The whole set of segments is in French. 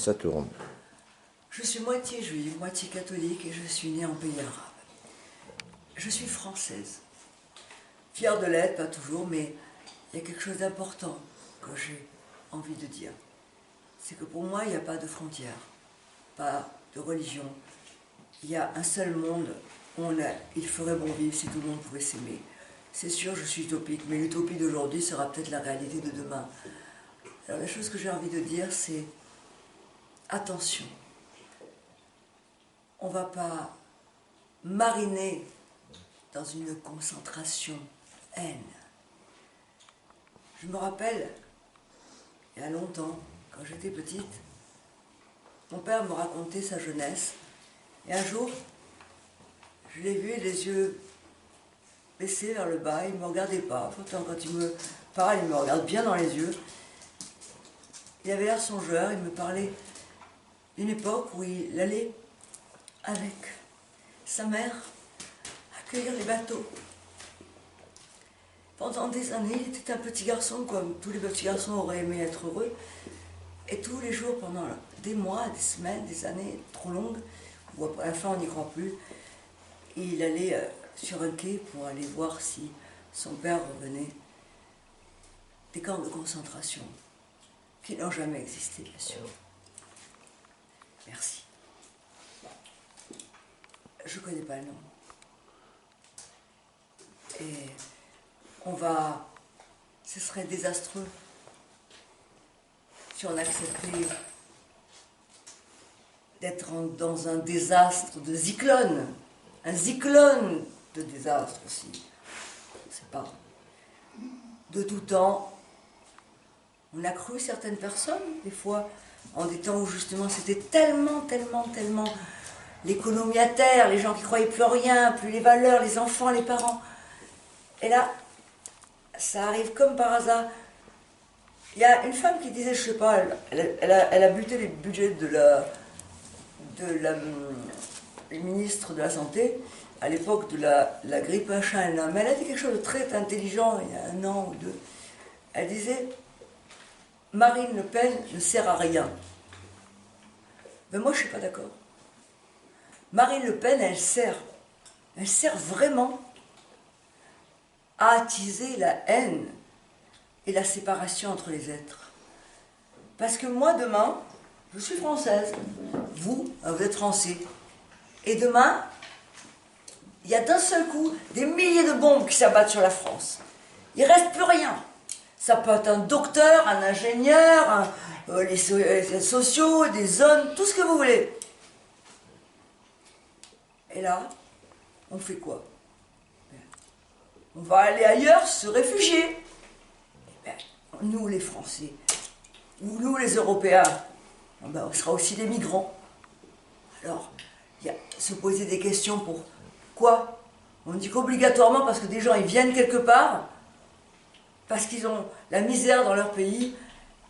ça tourne. Je suis moitié juive, moitié catholique et je suis née en pays arabe. Je suis française. Fière de l'être, pas toujours, mais il y a quelque chose d'important que j'ai envie de dire. C'est que pour moi, il n'y a pas de frontières, pas de religion. Il y a un seul monde où il ferait bon vivre si tout le monde pouvait s'aimer. C'est sûr, je suis utopique, mais l'utopie d'aujourd'hui sera peut-être la réalité de demain. Alors la chose que j'ai envie de dire, c'est attention. On ne va pas mariner dans une concentration haine. Je me rappelle, il y a longtemps, quand j'étais petite, mon père me racontait sa jeunesse. Et un jour, je l'ai vu les yeux baissés vers le bas, il ne me regardait pas. Pourtant, quand il me parle, il me regarde bien dans les yeux. Il avait l'air songeur, il me parlait d'une époque où il allait avec sa mère accueillir les bateaux. Pendant des années, il était un petit garçon, comme tous les petits garçons auraient aimé être heureux. Et tous les jours, pendant des mois, des semaines, des années trop longues, où à la fin on n'y croit plus, il allait sur un quai pour aller voir si son père revenait des camps de concentration, qui n'ont jamais existé, bien sûr. Merci. Je ne connais pas le nom. Et ce serait désastreux si on acceptait d'être dans un désastre de cyclone, un cyclone de désastre aussi. C'est pas de tout temps. On a cru certaines personnes, des fois, en des temps où justement c'était tellement l'économie à terre, les gens qui croyaient plus en rien, plus les valeurs, les enfants, les parents. Et là, ça arrive comme par hasard. Il y a une femme qui disait, je sais pas, elle a buté les budgets de la ministre de la Santé à l'époque de la grippe H1N1. Mais elle a dit quelque chose de très intelligent il y a un an ou deux. Elle disait, Marine Le Pen ne sert à rien. Mais moi, je ne suis pas d'accord. Marine Le Pen, elle sert vraiment à attiser la haine et la séparation entre les êtres. Parce que moi, demain, je suis française, vous êtes français, et demain, il y a d'un seul coup des milliers de bombes qui s'abattent sur la France. Il ne reste plus rien. Ça peut être un docteur, un ingénieur, les sociaux, des zones, tout ce que vous voulez. Et là, on fait quoi? On va aller ailleurs se réfugier. Nous, les Français, ou nous, les Européens, on sera aussi des migrants. Alors, se poser des questions pour quoi? On dit qu'obligatoirement, parce que des gens, ils viennent quelque part, parce qu'ils ont la misère dans leur pays,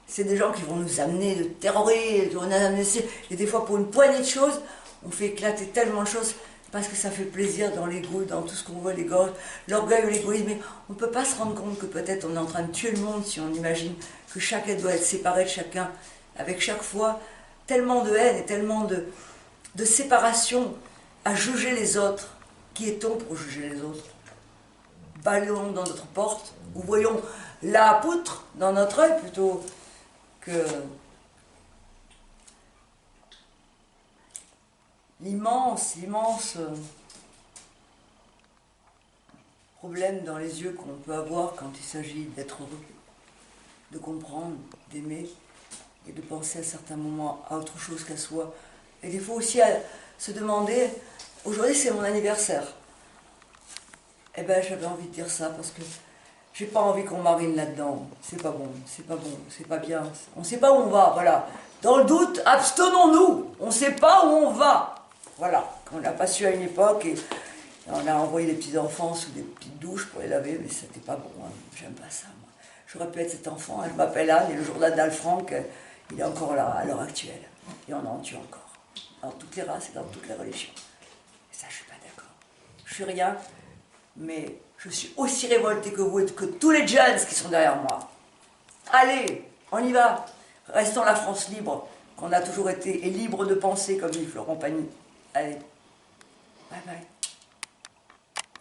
c'est des gens qui vont nous amener de terroristes, et des fois pour une poignée de choses, on fait éclater tellement de choses, parce que ça fait plaisir dans l'ego, dans tout ce qu'on voit, l'orgueil ou l'égoïsme, mais on ne peut pas se rendre compte que peut-être on est en train de tuer le monde si on imagine que chacun doit être séparé de chacun, avec chaque fois tellement de haine et tellement de séparation à juger les autres. Qui est-on pour juger les autres? Balayons dans notre porte, ou voyons la poutre dans notre œil plutôt que l'immense problème dans les yeux qu'on peut avoir quand il s'agit d'être heureux, de comprendre, d'aimer et de penser à certains moments à autre chose qu'à soi. Et des fois aussi à se demander, aujourd'hui c'est mon anniversaire. Eh bien j'avais envie de dire ça parce que j'ai pas envie qu'on marine là-dedans. C'est pas bon, c'est pas bien. On ne sait pas où on va, voilà. Dans le doute, abstenons-nous. On ne sait pas où on va. Voilà, on n'a pas su à une époque et on a envoyé les petits-enfants sous des petites douches pour les laver, mais c'était pas bon, hein. J'aime pas ça, moi. J'aurais pu être cet enfant, hein. Je m'appelle Anne et le journal d'Anne Frank, il est encore là à l'heure actuelle. Et on en tue encore, dans toutes les races et dans toutes les religions. Et ça, je suis pas d'accord. Je suis rien, mais je suis aussi révoltée que vous et que tous les jeunes qui sont derrière moi. Allez, on y va. Restons la France libre. qu'on a toujours été et libre de penser, comme dit Florent Pagny. Allez, bye bye.